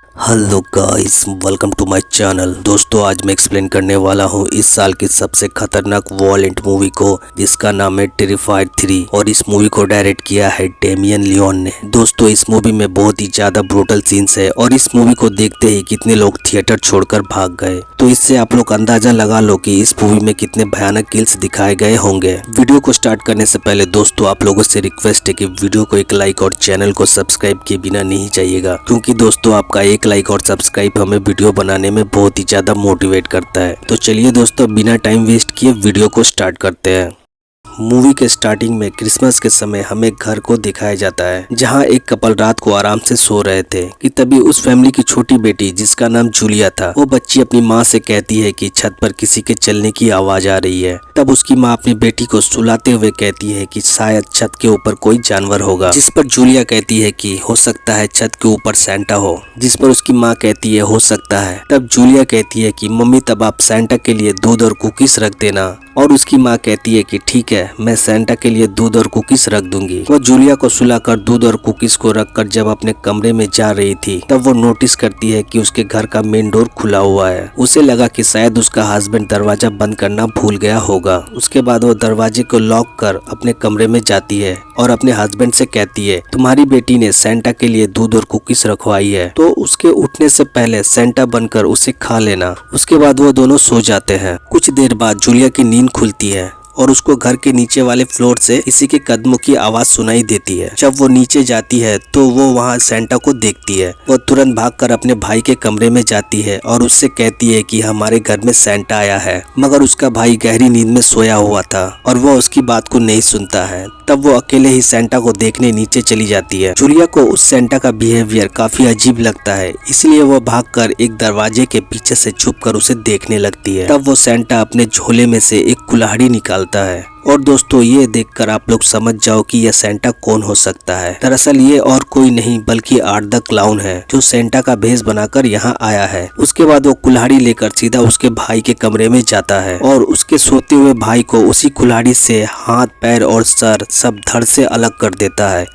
Hello guys, welcome to my channel. दोस्तों, आज मैं एक्सप्लेन करने वाला हूँ इस साल की सबसे खतरनाक वॉयलेंट मूवी को, जिसका नाम है टेरिफाइड 3 और इस मूवी को डायरेक्ट किया है डेमियन लियोन ने। दोस्तों, इस मूवी में बहुत ही ज्यादा ब्रूटल सीन्स है और इस मूवी को देखते ही कितने लोग थिएटर छोड़कर भाग गए, तो इससे आप लोग अंदाजा लगा लो कि इस मूवी में कितने भयानक किल्स दिखाए गए होंगे। वीडियो को स्टार्ट करने से पहले दोस्तों, आप लोगों से रिक्वेस्ट है कि वीडियो को एक लाइक और चैनल को सब्सक्राइब किए बिना नहीं जाइएगा, क्योंकि दोस्तों आपका एक लाइक और सब्सक्राइब हमें वीडियो बनाने में बहुत ही ज्यादा मोटिवेट करता है। तो चलिए दोस्तों, बिना टाइम वेस्ट किए वीडियो को स्टार्ट करते हैं। मूवी के स्टार्टिंग में क्रिसमस के समय हमें घर को दिखाया जाता है, जहां एक कपल रात को आराम से सो रहे थे कि तभी उस फैमिली की छोटी बेटी, जिसका नाम जूलिया था, वो बच्ची अपनी माँ से कहती है कि छत पर किसी के चलने की आवाज आ रही है। तब उसकी माँ अपनी बेटी को सुलाते हुए कहती है कि शायद छत के ऊपर कोई जानवर होगा, जिस पर जूलिया कहती है कि हो सकता है छत के ऊपर सेंटा हो, जिस पर उसकी माँ कहती है हो सकता है। तब जूलिया कहती है कि मम्मी, तब आप सेंटा के लिए दूध और कुकीज रख देना, और उसकी माँ कहती है कि ठीक है, मैं सेंटा के लिए दूध और कुकीज रख दूंगी। वो जूलिया को सुलाकर दूध और कुकीज को रखकर जब अपने कमरे में जा रही थी, तब वो नोटिस करती है कि उसके घर का मेन डोर खुला हुआ है। उसे लगा कि शायद उसका हस्बैंड दरवाजा बंद करना भूल गया होगा। उसके बाद वो दरवाजे को लॉक कर अपने कमरे में जाती है और अपने हस्बैंड से कहती है, तुम्हारी बेटी ने सेंटा के लिए दूध और कुकीज रखवाई है, तो उसके उठने से पहले सेंटा बनकर उसे खा लेना। उसके बाद वो दोनों सो जाते हैं। कुछ देर बाद जूलिया की नींद खुलती है और उसको घर के नीचे वाले फ्लोर से किसी के कदमों की आवाज सुनाई देती है। जब वो नीचे जाती है तो वो वहाँ सेंटा को देखती है। वो तुरंत भागकर अपने भाई के कमरे में जाती है और उससे कहती है कि हमारे घर में सेंटा आया है, मगर उसका भाई गहरी नींद में सोया हुआ था और वो उसकी बात को नहीं सुनता है। तब वो अकेले ही सेंटा को देखने नीचे चली जाती है। जूलिया को उस सेंटा का बिहेवियर काफी अजीब लगता है, इसलिए वो भागकर एक दरवाजे के पीछे से छुपकर उसे देखने लगती है। तब वो सेंटा अपने झोले में से एक कुल्हाड़ी निकालता है और दोस्तों, ये देखकर आप लोग समझ जाओ कि यह सेंटा कौन हो सकता है। दरअसल ये और कोई नहीं बल्कि आर्ट द क्लाउन है, जो सेंटा का भेष बनाकर यहाँ आया है। उसके बाद वो कुल्हाड़ी लेकर सीधा उसके भाई के कमरे में जाता है और उसके सोते हुए भाई को उसी कुल्हाड़ी से हाथ, पैर और सर सब धड़ से अलग कर देता है।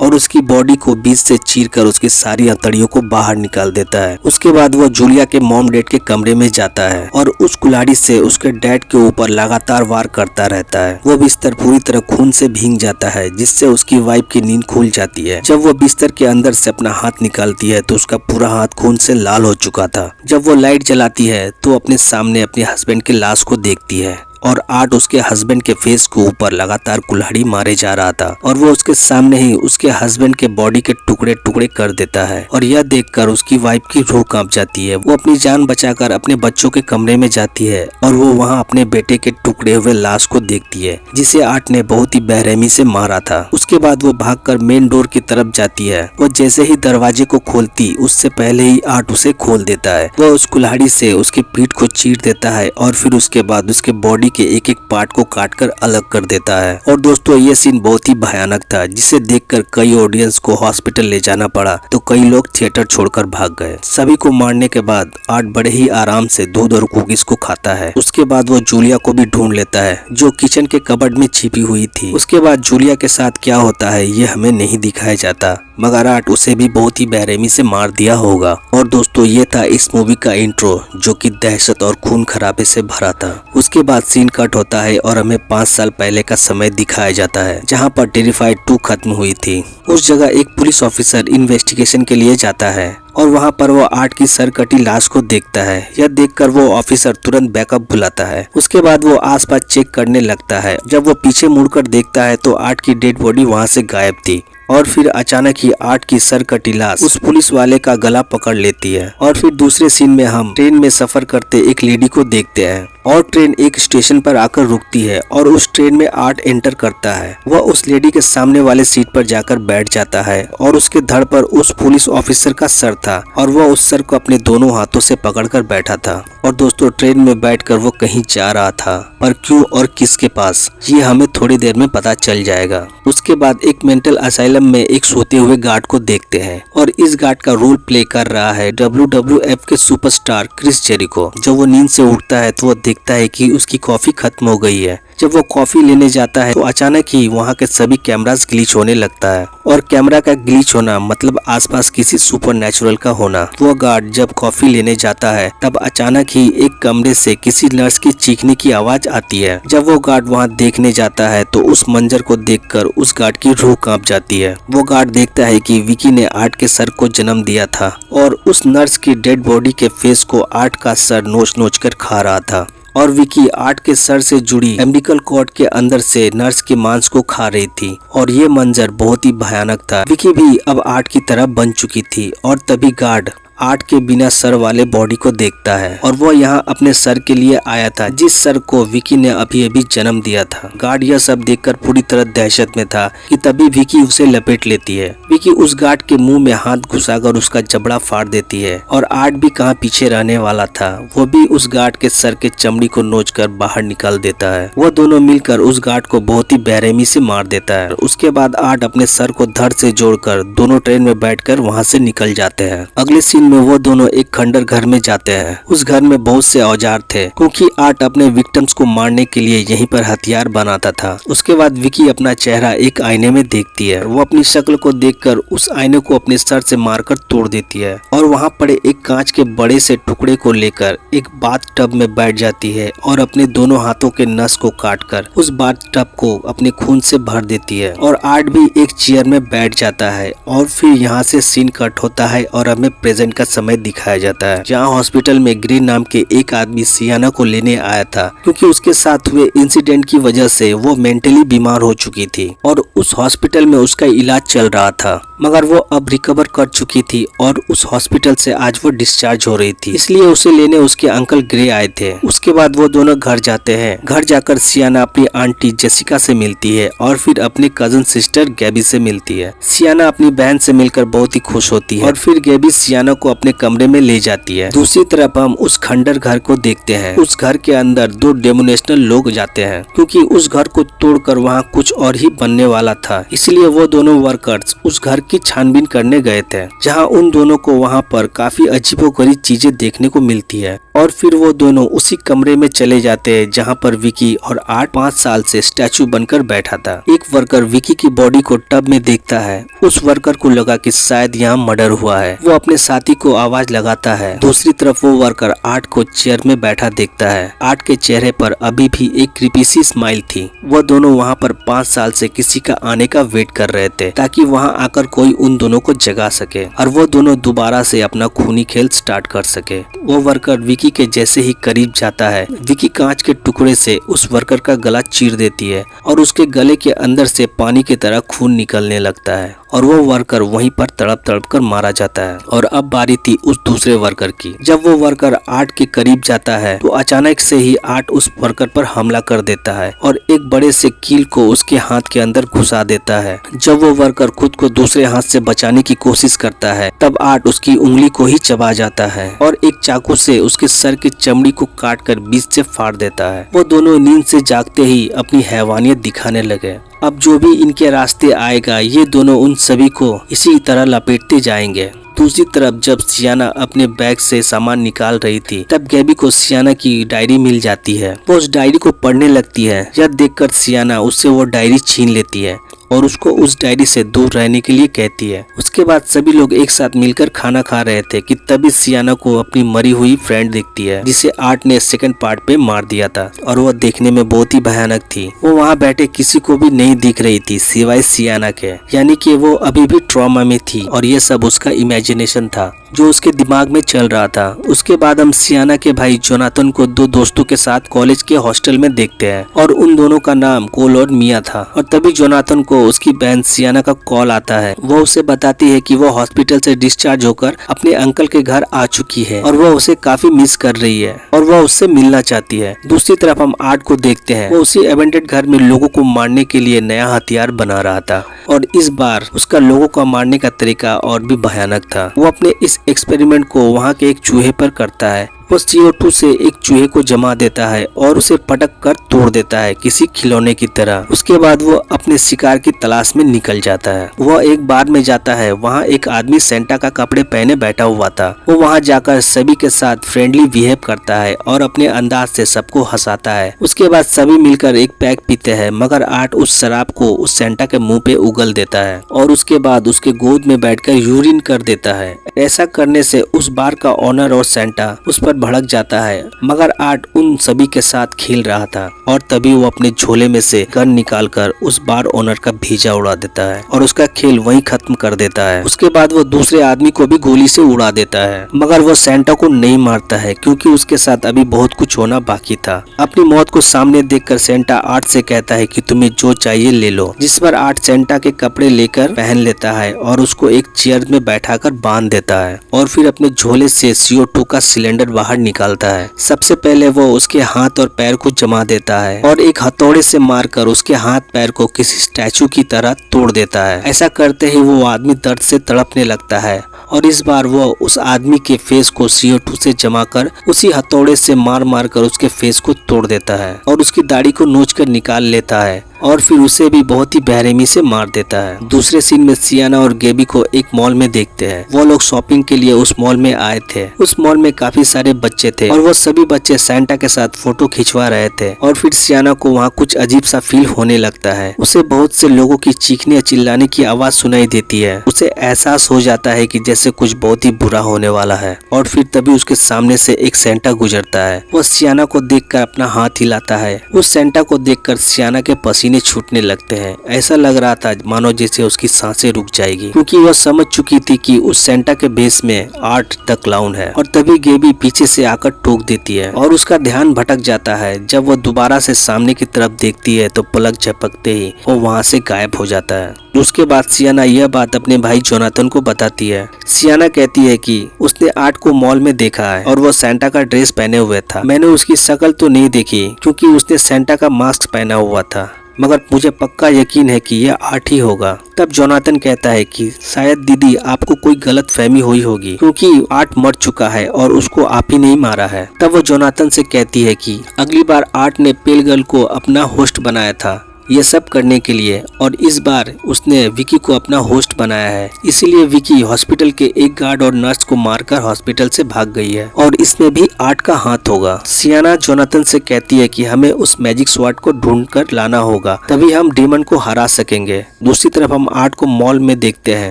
और उसकी बॉडी को बीच से चीरकर उसकी सारी अंतड़ियों को बाहर निकाल देता है। उसके बाद वो जूलिया के मॉम डैड के कमरे में जाता है और उस कुल्हाड़ी से उसके डैड के ऊपर लगातार वार करता रहता है। वो बिस्तर पूरी तरह खून से भीग जाता है, जिससे उसकी वाइफ की नींद खुल जाती है। जब वो बिस्तर के अंदर से अपना हाथ निकालती है तो उसका पूरा हाथ खून से लाल हो चुका था। जब वो लाइट जलाती है तो अपने सामने अपने हस्बैंड की लाश को देखती है और आर्ट उसके हस्बैंड के फेस के ऊपर लगातार कुल्हाड़ी मारे जा रहा था और वो उसके सामने ही उसके हस्बैंड के बॉडी के टुकड़े टुकड़े कर देता है। और यह देखकर उसकी वाइफ की रूह कांप जाती है। वो अपनी जान बचाकर अपने बच्चों के कमरे में जाती है और वो वहाँ अपने बेटे के टुकड़े हुए लाश को देखती है, जिसे आर्ट ने बहुत ही बेरहमी से मारा था। उसके बाद वो भागकर मेन डोर की तरफ जाती है। वो जैसे ही दरवाजे को खोलती, उससे पहले ही आर्ट उसे खोल देता है। वो उस कुल्हाड़ी से उसकी पीठ को चीर देता है और फिर उसके बाद उसके बॉडी के एक एक पार्ट को काटकर अलग कर देता है। और दोस्तों, ये सीन बहुत ही भयानक था, जिसे देखकर कई ऑडियंस को हॉस्पिटल ले जाना पड़ा, तो कई लोग थिएटर छोड़कर भाग गए। सभी को मारने के बाद आर्ट बड़े ही आराम से दूध और कुकीज को खाता है। उसके बाद वो जूलिया को भी ढूंढ लेता है, जो किचन के कबर्ड में छिपी हुई थी। उसके बाद जूलिया के साथ क्या होता है ये हमें नहीं दिखाया जाता, मगर आर्ट उसे भी बहुत ही बेरहमी से मार दिया होगा। और दोस्तों, ये था इस मूवी का इंट्रो, जो कि दहशत और खून खराबे से भरा था। उसके बाद सीन कट होता है और हमें 5 साल पहले का समय दिखाया जाता है, जहां पर टेरिफाइड 2 खत्म हुई थी। उस जगह एक पुलिस ऑफिसर इन्वेस्टिगेशन के लिए जाता है और वहां पर वो आर्ट की सरकटी लाश को देखता है। यह देखकर वो ऑफिसर तुरंत बैकअप बुलाता है। उसके बाद वो आसपास चेक करने लगता है। जब वो पीछे मुड़कर देखता है तो आर्ट की डेड बॉडी वहां से गायब थी और फिर अचानक ही आर्ट की सरकटी लाश उस पुलिस वाले का गला पकड़ लेती है। और फिर दूसरे सीन में हम ट्रेन में सफर करते एक लेडी को देखते हैं और ट्रेन एक स्टेशन पर आकर रुकती है और उस ट्रेन में आर्ट एंटर करता है। वह उस लेडी के सामने वाले सीट पर जाकर बैठ जाता है और उसके धड़ पर उस पुलिस ऑफिसर का सर था और वह उस सर को अपने दोनों हाथों से पकड़कर बैठा था। और दोस्तों, ट्रेन में बैठकर वो कहीं जा रहा था, पर क्यों और किसके पास, ये हमें थोड़ी देर में पता चल जाएगा। उसके बाद एक मेंटल असाइलम में एक सोते हुए गार्ड को देखते हैं और इस गार्ड का रोल प्ले कर रहा है WWF के सुपरस्टार क्रिस जेरिको। जब वो नींद से उठता है तो वो देखता है कि उसकी कॉफी खत्म हो गई है, जब वो कॉफी लेने जाता है तो अचानक ही वहाँ के सभी कैमरास ग्लिच होने लगता है, और कैमरा का ग्लिच होना मतलब आसपास किसी सुपरनैचुरल का होना। वो गार्ड जब कॉफी लेने जाता है तब अचानक ही एक कमरे से किसी नर्स की चीखने की आवाज आती है। जब वो गार्ड वहाँ देखने जाता है तो उस मंजर को देखकर उस गार्ड की रूह कांप जाती है। वो गार्ड देखता है कि विकी ने आर्ट के सर को जन्म दिया था और उस नर्स की डेड बॉडी के फेस को आर्ट का सर नोच नोच कर खा रहा था, और विकी आर्ट के सर से जुड़ी एम्बिलिकल कॉर्ड के अंदर से नर्स के मांस को खा रही थी, और ये मंजर बहुत ही भयानक था। विकी भी अब आर्ट की तरह बन चुकी थी, और तभी गार्ड आर्ट के बिना सर वाले बॉडी को देखता है, और वो यहाँ अपने सर के लिए आया था जिस सर को विकी ने अभी अभी जन्म दिया था। गार्ड यह सब देखकर पूरी तरह दहशत में था कि तभी विकी उसे लपेट लेती है। विकी उस गार्ड के मुंह में हाथ घुसाकर उसका जबड़ा फाड़ देती है, और आर्ट भी कहाँ पीछे रहने वाला था, वो भी उस गार्ड के सर के चमड़ी को नोचकर बाहर निकाल देता है। वो दोनों मिलकर उस गार्ड को बहुत ही बेरहमी से मार देता है। उसके बाद आर्ट अपने सर को धड़ से जोड़कर दोनों ट्रेन में बैठकर वहाँ से निकल जाते हैं। अगले सीन में वो दोनों एक खंडर घर में जाते हैं। उस घर में बहुत से औजार थे क्योंकि आर्ट अपने विक्टिम्स को मारने के लिए यहीं पर हथियार बनाता था। उसके बाद विकी अपना चेहरा एक आईने में देखती है। वो अपनी शक्ल को देखकर उस आईने को अपने सर से मारकर तोड़ देती है, और वहाँ पड़े एक कांच के बड़े से टुकड़े को लेकर एक बाथ टब में बैठ जाती है, और अपने दोनों हाथों के नस को काटकर उस बाथ टब को अपने खून से भर देती है, और आर्ट भी एक चेयर में बैठ जाता है। और फिर यहाँ से सीन कट होता है और हमें प्रेजेंट का समय दिखाया जाता है, जहाँ हॉस्पिटल में ग्रीन नाम के एक आदमी सियाना को लेने आया था क्योंकि उसके साथ हुए इंसिडेंट की वजह से वो मेंटली बीमार हो चुकी थी, और उस हॉस्पिटल में उसका इलाज चल रहा था, मगर वो अब रिकवर कर चुकी थी और उस हॉस्पिटल से आज वो डिस्चार्ज हो रही थी, इसलिए उसे लेने उसके अंकल ग्रे आए थे। उसके बाद वो दोनों घर जाते हैं। घर जाकर सियाना अपनी आंटी जेसिका से मिलती है और फिर अपनी कजन सिस्टर गैबी से मिलती है। सियाना अपनी बहन से मिलकर बहुत ही खुश होती है, और फिर गैबी सियाना को अपने कमरे में ले जाती है। दूसरी तरफ हम उस खंडर घर को देखते हैं। उस घर के अंदर दो डेमोनेशनल लोग जाते हैं क्योंकि उस घर को तोड़कर वहाँ कुछ और ही बनने वाला था, इसलिए वो दोनों वर्कर्स उस घर की छानबीन करने गए थे, जहाँ उन दोनों को वहाँ पर काफी अजीबोगरीब चीजें देखने को मिलती है। और फिर वो दोनों उसी कमरे में चले जाते हैं जहाँ पर विकी और आर्ट 5 साल से स्टैचू बनकर बैठा था। एक वर्कर विकी की बॉडी को टब में देखता है। उस वर्कर को लगा कि शायद यहाँ मर्डर हुआ है। वो अपने साथी को आवाज लगाता है। दूसरी तरफ वो वर्कर आर्ट को चेयर में बैठा देखता है। आर्ट के चेहरे पर अभी भी एक क्रीपी सी स्माइल थी। वो दोनों वहाँ पर 5 साल से किसी का आने का वेट कर रहे थे ताकि वहाँ आकर कोई उन दोनों को जगा सके और वो दोनों दोबारा से अपना खूनी खेल स्टार्ट कर सके। वो वर्कर विकी के जैसे ही करीब जाता है, विकी कांच के टुकड़े से उस वर्कर का गला चीर देती है और उसके गले के अंदर से पानी की तरह खून निकलने लगता है और वो वर्कर वहीं पर तड़प तड़प कर मारा जाता है। और अब बारी थी उस दूसरे वर्कर की। जब वो वर्कर आर्ट के करीब जाता है तो अचानक से ही आर्ट उस वर्कर पर हमला कर देता है और एक बड़े से कील को उसके हाथ के अंदर घुसा देता है। जब वो वर्कर खुद को दूसरे हाथ से बचाने की कोशिश करता है तब आर्ट उसकी उंगली को ही चबा जाता है और एक चाकू से उसके सर की चमड़ी को काट कर बीच से फाड़ देता है। वो दोनों नींद से जागते ही अपनी हैवानियत दिखाने लगे। अब जो भी इनके रास्ते आएगा ये दोनों उन सभी को इसी तरह लपेटते जाएंगे। दूसरी तरफ जब सियाना अपने बैग से सामान निकाल रही थी तब गैबी को सियाना की डायरी मिल जाती है। वो उस डायरी को पढ़ने लगती है। यह देखकर सियाना उससे वो डायरी छीन लेती है और उसको उस डायरी से दूर रहने के लिए कहती है। उसके बाद सभी लोग एक साथ मिलकर खाना खा रहे थे कि तभी सियाना को अपनी मरी हुई फ्रेंड दिखती है जिसे आर्ट ने सेकंड पार्ट पे मार दिया था और वो देखने में बहुत ही भयानक थी। वो वहाँ बैठे किसी को भी नहीं दिख रही थी सिवाय सियाना के, यानी कि वो अभी भी ट्रॉमा में थी और ये सब उसका इमेजिनेशन था जो उसके दिमाग में चल रहा था। उसके बाद हम सियाना के भाई जोनाथन को 2 दोस्तों के साथ कॉलेज के हॉस्टल में देखते हैं और उन दोनों का नाम कोल और मिया था। और तभी जोनाथन को उसकी बहन सियाना का कॉल आता है। वो उसे बताती है कि वो हॉस्पिटल से डिस्चार्ज होकर अपने अंकल के घर आ चुकी है और वो उसे काफी मिस कर रही है और वो उससे मिलना चाहती है। दूसरी तरफ हम आर्ट को देखते हैं। वो उसी एबेंडेड घर में लोगों को मारने के लिए नया हथियार बना रहा था और इस बार उसका लोगों को मारने का तरीका और भी भयानक था। वो अपने इस एक्सपेरिमेंट को वहाँ के एक चूहे पर करता है। वो CO2 से एक चूहे को जमा देता है और उसे पटक कर तोड़ देता है किसी खिलौने की तरह। उसके बाद वो अपने शिकार की तलाश में निकल जाता है। वह एक बार में जाता है, वहाँ एक आदमी सेंटा का कपड़े पहने बैठा हुआ था। वो वहाँ जाकर सभी के साथ फ्रेंडली बिहेव करता है और अपने अंदाज से सबको हंसाता है। उसके बाद सभी मिलकर एक पैक पीते हैं, मगर आर्ट उस शराब को उस सेंटा के मुंह पे उगल देता है और उसके बाद उसके गोद में बैठकर यूरिन कर देता है। ऐसा करने से उस बार का ओनर और सेंटा उस पर भड़क जाता है, मगर आर्ट उन सभी के साथ खेल रहा था और तभी वो अपने झोले में से गन निकालकर उस बार ओनर का भीजा उड़ा देता है और उसका खेल वहीं खत्म कर देता है। उसके बाद वो दूसरे आदमी को भी गोली से उड़ा देता है, मगर वो सेंटा को नहीं मारता है क्योंकि उसके साथ अभी बहुत कुछ होना बाकी था। अपनी मौत को सामने देखकर सेंटा आर्ट से कहता है कि तुम्हें जो चाहिए ले लो, जिस पर आर्ट सेंटा के कपड़े लेकर पहन लेता है और उसको एक चेयर में बैठाकर बांध देता है और फिर अपने झोले से CO2 का सिलेंडर बाहर निकालता है। सबसे पहले वो उसके हाथ और पैर को जमा देता है और एक हथौड़े से मारकर उसके हाथ पैर को किसी स्टैचू की तरह तोड़ देता है। ऐसा करते ही वो आदमी दर्द से तड़पने लगता है और इस बार वो उस आदमी के फेस को CO2 से जमाकर उसी हथौड़े से मार मार कर उसके फेस को तोड़ देता है और उसकी दाढ़ी को नोच कर निकाल लेता है और फिर उसे भी बहुत ही बेरहमी से मार देता है। दूसरे सीन में सियाना और गेबी को एक मॉल में देखते हैं। वो लोग शॉपिंग के लिए उस मॉल में आए थे। उस मॉल में काफी सारे बच्चे थे और वो सभी बच्चे सेंटा के साथ फोटो खिंचवा रहे थे और फिर सियाना को वहाँ कुछ अजीब सा फील होने लगता है। उसे बहुत से लोगों की चीखने या चिल्लाने की आवाज सुनाई देती है। उसे एहसास हो जाता है कि जैसे कुछ बहुत ही बुरा होने वाला है और फिर तभी उसके सामने से एक सेंटा गुजरता है। वो सियाना को देखकर अपना हाथ हिलाता है। उस सेंटा को देखकर सियाना के पसीने छूटने लगते हैं। ऐसा लग रहा था मानो जैसे उसकी सांसें रुक जाएगी, क्योंकि वह समझ चुकी थी कि उस सेंटा के भेष में आर्ट द क्लाउन है। और तभी गेबी पीछे से आकर टोक देती है और उसका ध्यान भटक जाता है। जब वह दोबारा से सामने की तरफ देखती है तो पलक झपकते ही वो वहाँ से गायब हो जाता है। उसके बाद सियाना यह बात अपने भाई जोनाथन को बताती है। सियाना कहती है कि उसने आर्ट को मॉल में देखा है और वो सेंटा का ड्रेस पहने हुए था। मैंने उसकी शक्ल तो नहीं देखी क्योंकि उसने सेंटा का मास्क पहना हुआ था, मगर मुझे पक्का यकीन है कि यह आर्ट ही होगा। तब जोनाथन कहता है कि शायद दीदी आपको कोई गलत फहमी हुई होगी क्योंकि आर्ट मर चुका है और उसको आप ही नहीं मारा है। तब वो जोनाथन से कहती है कि अगली बार आर्ट ने पेल गर्ल को अपना होस्ट बनाया था ये सब करने के लिए और इस बार उसने विकी को अपना होस्ट बनाया है, इसीलिए विकी हॉस्पिटल के एक गार्ड और नर्स को मारकर हॉस्पिटल से भाग गई है और इसमें भी आर्ट का हाथ होगा। सियाना जोनाथन से कहती है कि हमें उस मैजिक स्वॉर्ड को ढूंढ कर लाना होगा, तभी हम डीमन को हरा सकेंगे। दूसरी तरफ हम आर्ट को मॉल में देखते हैं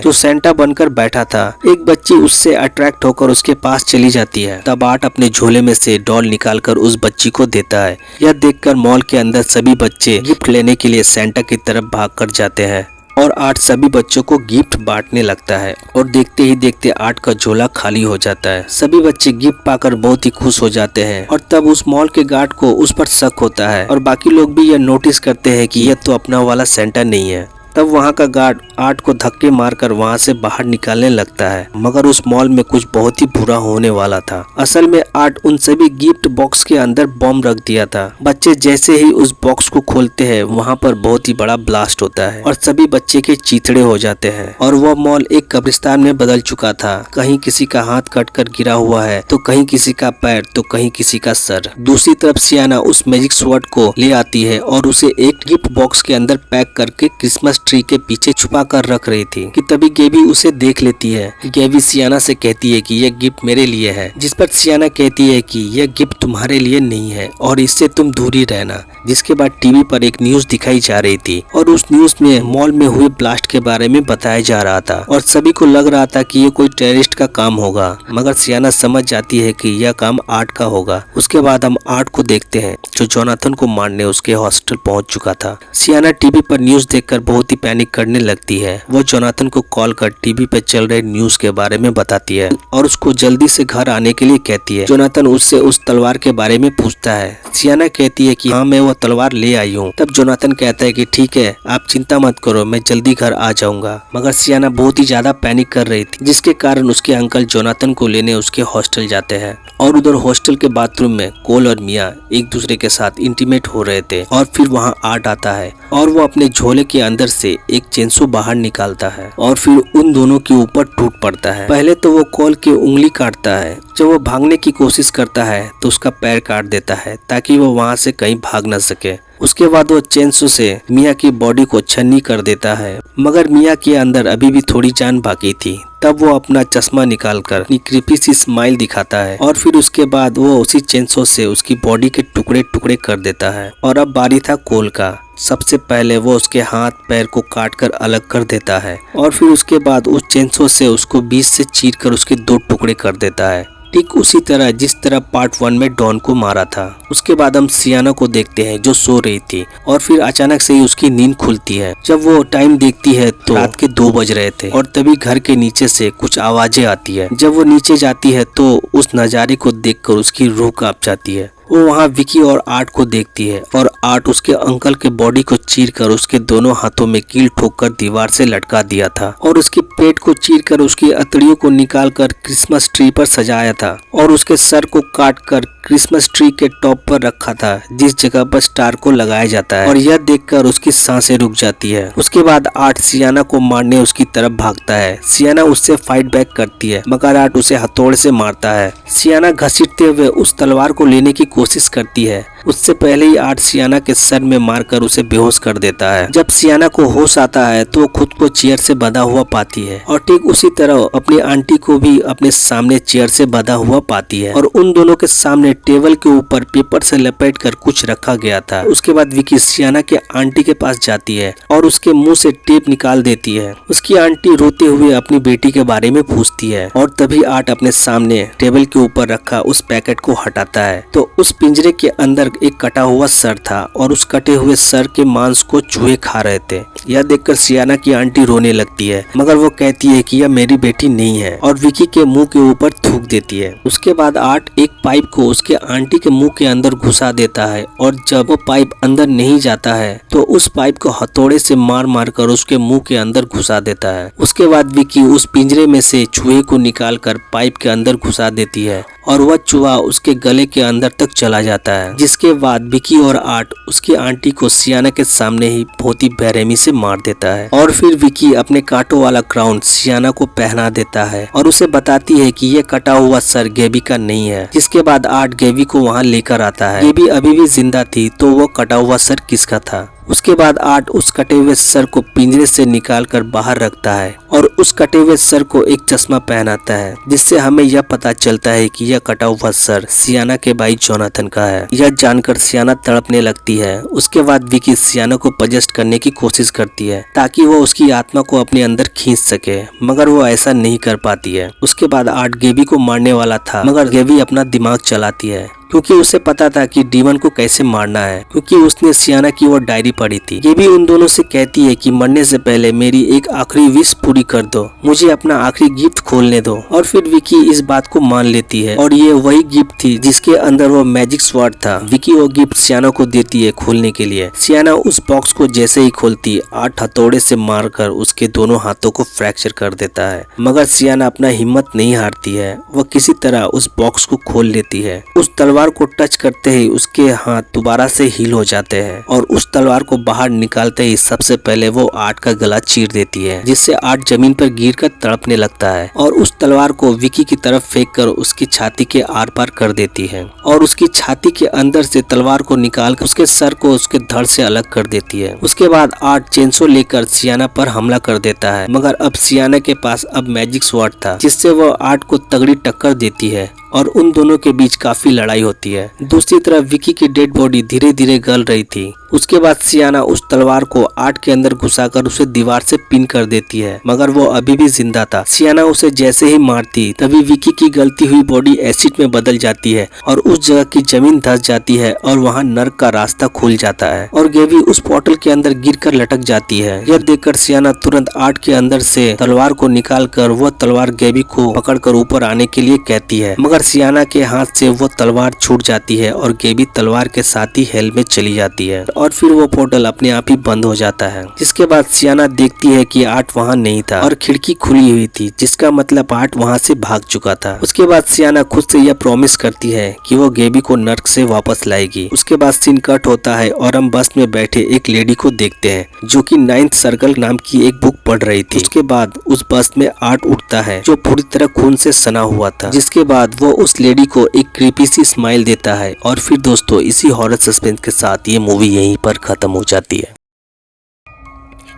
जो सेंटा बनकर बैठा था। एक बच्ची उससे अट्रैक्ट होकर उसके पास चली जाती है। तब आर्ट अपने झोले में से डॉल निकालकर उस बच्ची को देता है। यह देखकर मॉल के अंदर सभी बच्चे गिफ्ट लेने के लिए सेंटा की तरफ भागकर जाते हैं और आर्ट सभी बच्चों को गिफ्ट बांटने लगता है और देखते ही देखते आर्ट का झोला खाली हो जाता है। सभी बच्चे गिफ्ट पाकर बहुत ही खुश हो जाते हैं और तब उस मॉल के गार्ड को उस पर शक होता है और बाकी लोग भी यह नोटिस करते हैं कि यह तो अपना वाला सेंटा नहीं है। तब वहाँ का गार्ड आर्ट को धक्के मारकर वहाँ से बाहर निकालने लगता है, मगर उस मॉल में कुछ बहुत ही बुरा होने वाला था। असल में आर्ट उन सभी गिफ्ट बॉक्स के अंदर बॉम्ब रख दिया था। बच्चे जैसे ही उस बॉक्स को खोलते हैं वहाँ पर बहुत ही बड़ा ब्लास्ट होता है और सभी बच्चे के चीथड़े हो जाते हैं और वह मॉल एक कब्रिस्तान में बदल चुका था। कहीं किसी का हाथ कटकर गिरा हुआ है तो कहीं किसी का पैर तो कहीं किसी का सर। दूसरी तरफ सियाना उस मैजिक स्वॉर्ड को ले आती है और उसे एक गिफ्ट बॉक्स के अंदर पैक करके क्रिसमस ट्री के पीछे छुपा कर रख रही थी कि तभी गेबी उसे देख लेती है। गेबी सियाना से कहती है कि यह गिफ्ट मेरे लिए है, जिस पर सियाना कहती है कि यह गिफ्ट तुम्हारे लिए नहीं है और इससे तुम दूर ही रहना। जिसके बाद टीवी पर एक न्यूज दिखाई जा रही थी और उस न्यूज में मॉल में हुए ब्लास्ट के बारे में बताया जा रहा था और सभी को लग रहा था कि ये कोई टेररिस्ट का काम होगा, मगर सियाना समझ जाती है कि यह काम आर्ट का होगा। उसके बाद हम आर्ट को देखते हैं जो जोनाथन को मारने उसके हॉस्टल पहुंच चुका था। सियाना टीवी पर न्यूज देखकर बहुत ही पैनिक करने लगती है। वो जोनाथन को कॉल कर टीवी पे चल रहे न्यूज के बारे में बताती है और उसको जल्दी से घर आने के लिए कहती है। जोनाथन उससे उस तलवार के बारे में पूछता है। सियाना कहती है कि हाँ मैं वो तलवार ले आई हूँ। तब जोनाथन कहता है कि ठीक है आप चिंता मत करो, मैं जल्दी घर आ जाऊंगा। मगर सियाना बहुत ही ज्यादा पैनिक कर रही थी, जिसके कारण उसके अंकल जोनाथन को लेने उसके हॉस्टल जाते हैं और उधर हॉस्टल के बाथरूम में कोल और मिया एक दूसरे के साथ इंटीमेट हो रहे थे और फिर वहाँ आर्ट आता है और वो अपने झोले के अंदर से एक चेंसो बाहर निकालता है और फिर उन दोनों के ऊपर टूट पड़ता है। पहले तो वो कॉल की उंगली काटता है। जब वो भागने की कोशिश करता है तो उसका पैर काट देता है ताकि वो वहाँ से कहीं भाग न सके। उसके बाद वो चेंसो से मिया की बॉडी को छन्नी कर देता है, मगर मिया के अंदर अभी भी थोड़ी जान बाकी थी। तब वो अपना चश्मा निकालकर अपनी क्रीपी सी स्माइल दिखाता है और फिर उसके बाद वो उसी चेंसो से उसकी बॉडी के टुकड़े टुकड़े कर देता है। और अब बारी था कोल का। सबसे पहले वो उसके हाथ पैर को काट कर अलग कर देता है और फिर उसके बाद उस चेंसो से उसको बीच से चीर कर उसके 2 टुकड़े कर देता है, ठीक उसी तरह जिस तरह पार्ट 1 में डॉन को मारा था। उसके बाद हम सियाना को देखते हैं जो सो रही थी और फिर अचानक से ही उसकी नींद खुलती है। जब वो टाइम देखती है तो रात के 2 बज रहे थे और तभी घर के नीचे से कुछ आवाजें आती है। जब वो नीचे जाती है तो उस नज़ारे को देखकर उसकी रूह कांप जाती है। वो वहाँ विकी और आर्ट को देखती है और आर्ट उसके अंकल के बॉडी को चीरकर उसके दोनों हाथों में कील ठोककर दीवार से लटका दिया था और उसके पेट को चीरकर उसकी अतड़ियों को निकालकर क्रिसमस ट्री पर सजाया था और उसके सर को काटकर क्रिसमस ट्री के टॉप पर रखा था जिस जगह पर स्टार को लगाया जाता है। और यह देखकर उसकी सांसें रुक जाती है। उसके बाद आर्ट सियाना को मारने उसकी तरफ भागता है। सियाना उससे फाइट बैक करती है मगर आर्ट उसे हथौड़े से मारता है। सियाना घसीटते हुए उस तलवार को लेने की कोशिश करती है। उससे पहले ही आर्ट सियाना के सर में मारकर उसे बेहोश कर देता है। जब सियाना को होश आता है तो वो खुद को चेयर से बंधा हुआ पाती है और ठीक उसी तरह अपनी आंटी को भी अपने सामने चेयर से बंधा हुआ पाती है और उन दोनों के सामने टेबल के ऊपर पेपर से लपेटकर कुछ रखा गया था। उसके बाद विकी सियाना के आंटी के पास जाती है और उसके मुंह से टेप निकाल देती है। उसकी आंटी रोते हुए अपनी बेटी के बारे में पूछती है और तभी आर्ट अपने सामने टेबल के ऊपर रखा उस पैकेट को हटाता है तो उस पिंजरे के अंदर एक कटा हुआ सर था और उस कटे हुए सर के मांस को चूहे खा रहे थे। यह देखकर सियाना की आंटी रोने लगती है मगर वो कहती है कि यह मेरी बेटी नहीं है और विकी के मुंह के ऊपर थूक देती है। उसके बाद आर्ट एक पाइप को उसके आंटी के मुंह के अंदर घुसा देता है और जब वो पाइप अंदर नहीं जाता है तो उस पाइप को हथौड़े से मार मार कर उसके मुंह के अंदर घुसा देता है। उसके बाद विकी उस पिंजरे में से चूहे को निकालकर पाइप के अंदर घुसा देती है और वह चूहा उसके गले के अंदर तक चला जाता है। जिसके बाद विकी और आर्ट उसकी आंटी को सियाना के सामने ही बहुत ही बेरहमी से मार देता है और फिर विकी अपने कांटों वाला क्राउन सियाना को पहना देता है और उसे बताती है कि यह कटा हुआ सर गेबी का नहीं है। जिसके बाद आर्ट गेबी को वहां लेकर आता है। गेबी अभी भी जिंदा थी तो वो कटा हुआ सर किसका था। उसके बाद आर्ट उस कटे हुए सर को पिंजरे से निकालकर बाहर रखता है और उस कटे हुए सर को एक चश्मा पहनाता है जिससे हमें यह पता चलता है कि यह कटा हुआ सर सियाना के भाई जोनाथन का है। यह जानकर सियाना तड़पने लगती है। उसके बाद विकी सियाना को पजेस्ट करने की कोशिश करती है ताकि वो उसकी आत्मा को अपने अंदर खींच सके मगर वो ऐसा नहीं कर पाती है। उसके बाद आर्ट गेबी को मारने वाला था मगर गेबी अपना दिमाग चलाती है क्योंकि उसे पता था कि डीमन को कैसे मारना है क्योंकि उसने सियाना की वो डायरी पढ़ी थी। ये भी उन दोनों से कहती है कि मरने से पहले मेरी एक आखिरी विश पूरी कर दो, मुझे अपना आखिरी गिफ्ट खोलने दो। और फिर विकी इस बात को मान लेती है और ये वही गिफ्ट थी जिसके अंदर वो मैजिक स्वॉर्ड था। विकी वो गिफ्ट सियाना को देती है खोलने के लिए। सियाना उस बॉक्स को जैसे ही खोलती 8 हथौड़े से मारकर उसके दोनों हाथों को फ्रैक्चर कर देता है मगर सियाना अपना हिम्मत नहीं हारती है। वह किसी तरह उस बॉक्स को खोल लेती है। उस तलवार को टच करते ही उसके हाथ दोबारा से हील हो जाते हैं और उस तलवार को बाहर निकालते ही सबसे पहले वो आर्ट का गला चीर देती है जिससे आर्ट जमीन पर गिरकर तड़पने लगता है और उस तलवार को विकी की तरफ फेंककर उसकी छाती के आर पार कर देती है और उसकी छाती के अंदर से तलवार को निकालकर उसके सर को उसके धड़ से अलग कर देती है। उसके बाद आर्ट चेंसो लेकर सियाना पर हमला कर देता है मगर अब सियाना के पास अब मैजिक स्वॉर्ड था जिससे वो आर्ट को तगड़ी टक्कर देती है और उन दोनों के बीच काफी लड़ाई होती है। दूसरी तरफ विकी की डेड बॉडी धीरे धीरे गल रही थी। उसके बाद सियाना उस तलवार को आर्ट के अंदर घुसाकर उसे दीवार से पिन कर देती है मगर वो अभी भी जिंदा था। सियाना उसे जैसे ही मारती तभी विकी की गलती हुई बॉडी एसिड में बदल जाती है और उस जगह की जमीन धंस जाती है और वहाँ नर्क का रास्ता खुल जाता है और गेबी उस पोर्टल के अंदर गिरकर लटक जाती है। यह देखकर सियाना तुरंत आर्ट के अंदर से तलवार को निकाल कर वो तलवार गेबी को पकड़कर ऊपर आने के लिए कहती है मगर सियाना के हाथ से वो तलवार छूट जाती है और गेबी तलवार के साथ ही हेल में चली जाती है और फिर वो पोर्टल अपने आप ही बंद हो जाता है। जिसके बाद सियाना देखती है कि आर्ट वहाँ नहीं था और खिड़की खुली हुई थी, जिसका मतलब आर्ट वहाँ से भाग चुका था। उसके बाद सियाना खुद से यह प्रॉमिस करती है कि वो गेबी को नर्क से वापस लाएगी। उसके बाद सीन कट होता है और हम बस में बैठे एक लेडी को देखते हैं जो कि 9th सर्कल नाम की एक बुक पढ़ रही थी। उसके बाद उस बस में आर्ट उठता है जो पूरी तरह खून से सना हुआ था। जिसके बाद वो उस लेडी को एक क्रीपी सी स्माइल देता है और फिर दोस्तों इसी हॉरर सस्पेंस के साथ ये मूवी यहीं पर खत्म हो जाती है।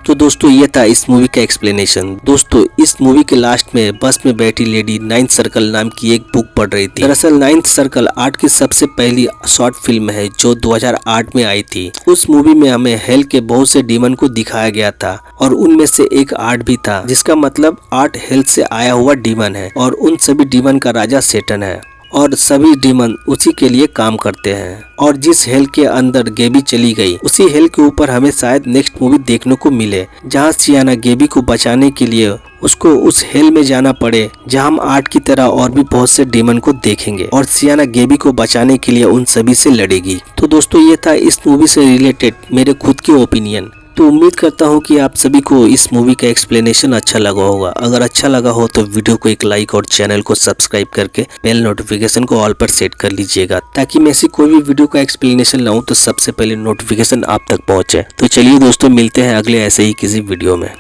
तो दोस्तों ये था इस मूवी का एक्सप्लेनेशन। दोस्तों इस मूवी के लास्ट में बस में बैठी लेडी 9th सर्कल नाम की एक बुक पढ़ रही थी। दरअसल 9th सर्कल आर्ट की सबसे पहली शॉर्ट फिल्म है जो 2008 में आई थी। उस मूवी में हमें हेल के बहुत से डीमन को दिखाया गया था और उनमें से एक आर्ट भी था, जिसका मतलब आर्ट हेल से आया हुआ डीमन है और उन सभी डीमन का राजा सेटन है और सभी डीमन उसी के लिए काम करते हैं। और जिस हेल के अंदर गेबी चली गई, उसी हेल के ऊपर हमें शायद नेक्स्ट मूवी देखने को मिले, जहां सियाना गेबी को बचाने के लिए उसको उस हेल में जाना पड़े, जहां हम आर्ट की तरह और भी बहुत से डीमन को देखेंगे और सियाना गेबी को बचाने के लिए उन सभी से लड़ेगी। तो दोस्तों ये था इस मूवी से रिलेटेड मेरे खुद के ओपिनियन। तो उम्मीद करता हूँ कि आप सभी को इस मूवी का एक्सप्लेनेशन अच्छा लगा होगा। अगर अच्छा लगा हो तो वीडियो को एक लाइक और चैनल को सब्सक्राइब करके बेल नोटिफिकेशन को ऑल पर सेट कर लीजिएगा, ताकि मैं ऐसी कोई भी वीडियो का एक्सप्लेनेशन लाऊं तो सबसे पहले नोटिफिकेशन आप तक पहुंचे। तो चलिए दोस्तों मिलते हैं अगले ऐसे ही किसी वीडियो में।